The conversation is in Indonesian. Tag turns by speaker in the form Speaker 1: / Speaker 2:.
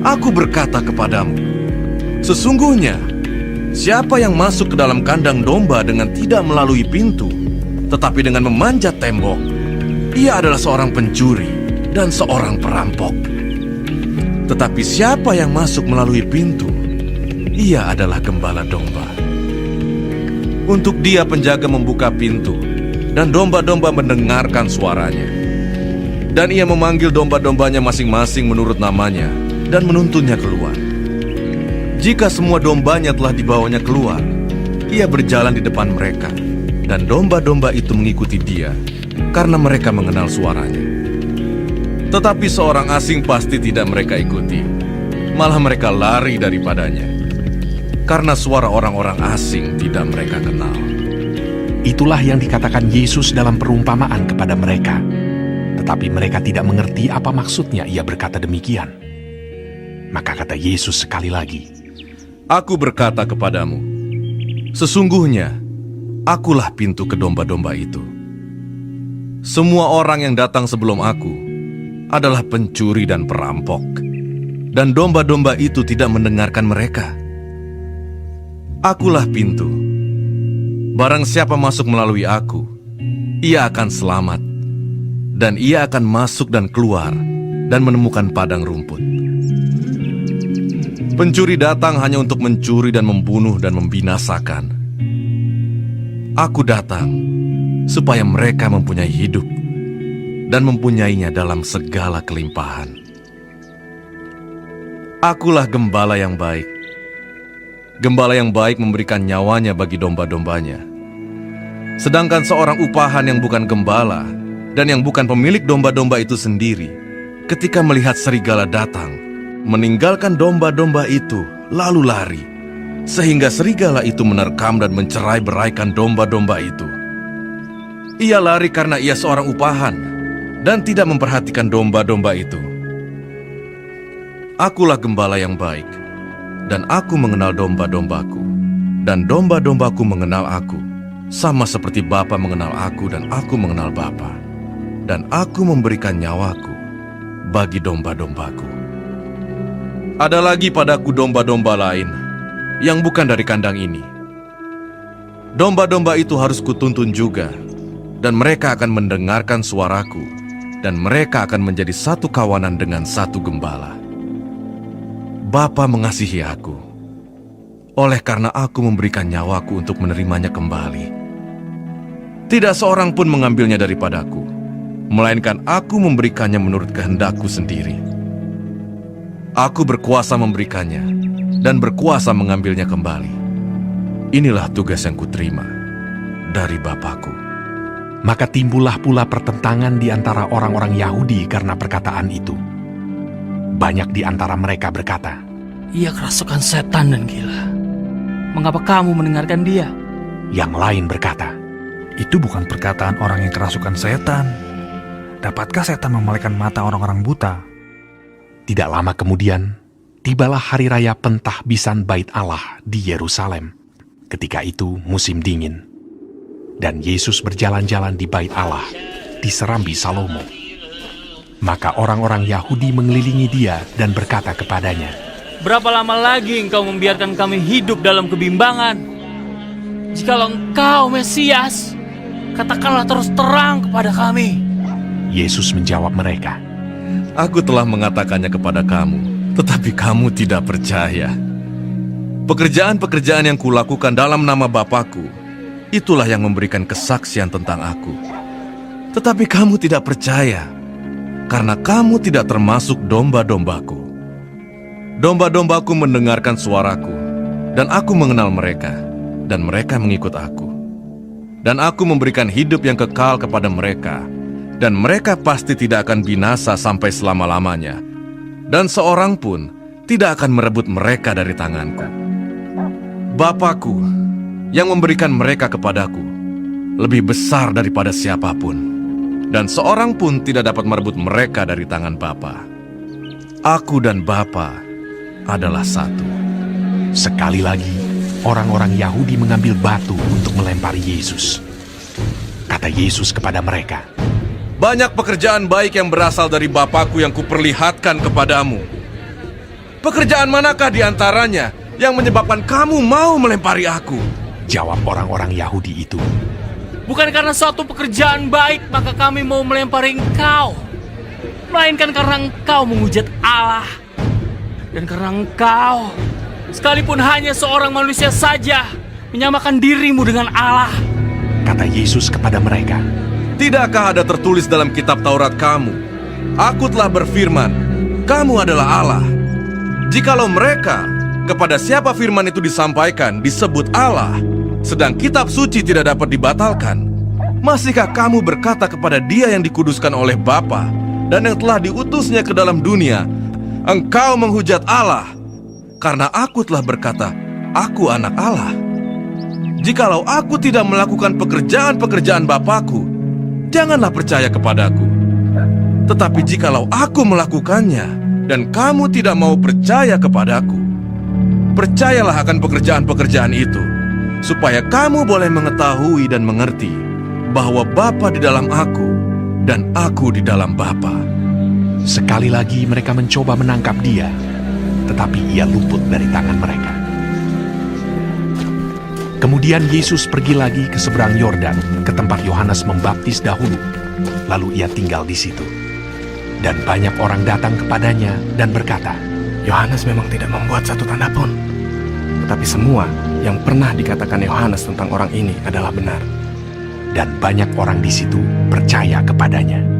Speaker 1: Aku berkata kepadamu, sesungguhnya siapa yang masuk ke dalam kandang domba dengan tidak melalui pintu, tetapi dengan memanjat tembok, ia adalah seorang pencuri dan seorang perampok. Tetapi siapa yang masuk melalui pintu, ia adalah gembala domba. Untuk dia penjaga membuka pintu, dan domba-domba mendengarkan suaranya. Dan ia memanggil domba-dombanya masing-masing menurut namanya, dan menuntunnya keluar. Jika semua dombanya telah dibawanya keluar, ia berjalan di depan mereka, dan domba-domba itu mengikuti dia, karena mereka mengenal suaranya. Tetapi seorang asing pasti tidak mereka ikuti, malah mereka lari daripadanya, karena suara orang-orang asing tidak mereka kenal.
Speaker 2: Itulah yang dikatakan Yesus dalam perumpamaan kepada mereka. Tetapi mereka tidak mengerti apa maksudnya ia berkata demikian. Maka kata Yesus sekali lagi,
Speaker 1: Aku berkata kepadamu, sesungguhnya akulah pintu ke domba-domba itu. Semua orang yang datang sebelum aku adalah pencuri dan perampok, dan domba-domba itu tidak mendengarkan mereka. Akulah pintu. Barang siapa masuk melalui aku, ia akan selamat, dan ia akan masuk dan keluar dan menemukan padang rumput. Pencuri datang hanya untuk mencuri dan membunuh dan membinasakan. Aku datang supaya mereka mempunyai hidup dan mempunyainya dalam segala kelimpahan. Akulah gembala yang baik. Gembala yang baik memberikan nyawanya bagi domba-dombanya. Sedangkan seorang upahan yang bukan gembala dan yang bukan pemilik domba-domba itu sendiri, ketika melihat serigala datang, meninggalkan domba-domba itu lalu lari, sehingga serigala itu menerkam dan mencerai-beraikan domba-domba itu. Ia lari karena ia seorang upahan dan tidak memperhatikan domba-domba itu. Akulah gembala yang baik, dan aku mengenal domba-dombaku, dan domba-dombaku mengenal aku, sama seperti Bapa mengenal aku dan aku mengenal Bapa, dan aku memberikan nyawaku bagi domba-dombaku. Ada lagi padaku domba-domba lain yang bukan dari kandang ini. Domba-domba itu harus kutuntun juga, dan mereka akan mendengarkan suaraku, dan mereka akan menjadi satu kawanan dengan satu gembala. Bapa mengasihi aku, oleh karena aku memberikan nyawaku untuk menerimanya kembali. Tidak seorang pun mengambilnya daripadaku, melainkan aku memberikannya menurut kehendakku sendiri. Aku berkuasa memberikannya, dan berkuasa mengambilnya kembali. Inilah tugas yang kuterima dari Bapakku.
Speaker 2: maka timbullah pula pertentangan di antara orang-orang Yahudi karena perkataan itu. Banyak di antara mereka berkata,
Speaker 3: Ia kerasukan setan dan gila. Mengapa kamu mendengarkan dia?
Speaker 2: Yang lain berkata,
Speaker 4: Itu bukan perkataan orang yang kerasukan setan. Dapatkah setan memalaikan mata orang-orang buta?
Speaker 2: Tidak lama kemudian, tibalah hari raya pentahbisan Bait Allah di Yerusalem. Ketika itu musim dingin. Dan Yesus berjalan-jalan di Bait Allah, di Serambi Salomo. Maka orang-orang Yahudi mengelilingi dia dan berkata kepadanya,
Speaker 3: Berapa lama lagi engkau membiarkan kami hidup dalam kebimbangan? Jikalau engkau Mesias, katakanlah terus terang kepada kami.
Speaker 2: Yesus menjawab mereka,
Speaker 1: Aku telah mengatakannya kepada kamu, tetapi kamu tidak percaya. Pekerjaan-pekerjaan yang kulakukan dalam nama Bapakku, itulah yang memberikan kesaksian tentang aku. Tetapi kamu tidak percaya, karena kamu tidak termasuk domba-dombaku. Domba-dombaku mendengarkan suaraku, dan aku mengenal mereka, dan mereka mengikut aku. Dan aku memberikan hidup yang kekal kepada mereka, dan mereka pasti tidak akan binasa sampai selama-lamanya, dan seorang pun tidak akan merebut mereka dari tanganku. Bapakku yang memberikan mereka kepadaku lebih besar daripada siapapun, dan seorang pun tidak dapat merebut mereka dari tangan Bapa. Aku dan Bapa adalah satu.
Speaker 2: Sekali lagi, orang-orang Yahudi mengambil batu untuk melempari Yesus. Kata Yesus kepada mereka,
Speaker 1: Banyak pekerjaan baik yang berasal dari Bapakku yang kuperlihatkan kepadamu. Pekerjaan manakah di antaranya yang menyebabkan kamu mau melempari aku?
Speaker 2: Jawab orang-orang Yahudi itu.
Speaker 3: Bukan karena suatu pekerjaan baik maka kami mau melempari engkau, melainkan karena engkau menghujat Allah. Dan karena engkau, sekalipun hanya seorang manusia saja, menyamakan dirimu dengan Allah.
Speaker 2: Kata Yesus kepada mereka,
Speaker 1: Tidakkah ada tertulis dalam kitab Taurat kamu, Aku telah berfirman, kamu adalah Allah. Jikalau mereka, kepada siapa firman itu disampaikan, disebut Allah, sedang kitab suci tidak dapat dibatalkan, masihkah kamu berkata kepada Dia yang dikuduskan oleh Bapa dan yang telah diutusnya ke dalam dunia, engkau menghujat Allah, karena aku telah berkata, aku anak Allah? Jikalau aku tidak melakukan pekerjaan-pekerjaan Bapakku, janganlah percaya kepadaku. Tetapi jikalau aku melakukannya, dan kamu tidak mau percaya kepadaku, percayalah akan pekerjaan-pekerjaan itu, supaya kamu boleh mengetahui dan mengerti bahwa Bapa di dalam aku, dan aku di dalam Bapa.
Speaker 2: sekali lagi mereka mencoba menangkap dia, tetapi ia luput dari tangan mereka. Kemudian Yesus pergi lagi ke seberang Yordan, ke tempat Yohanes membaptis dahulu, lalu ia tinggal di situ. Dan banyak orang datang kepadanya dan berkata,
Speaker 5: Yohanes memang tidak membuat satu tanda pun. Tetapi semua yang pernah dikatakan Yohanes tentang orang ini adalah benar.
Speaker 2: dan banyak orang di situ percaya kepadanya.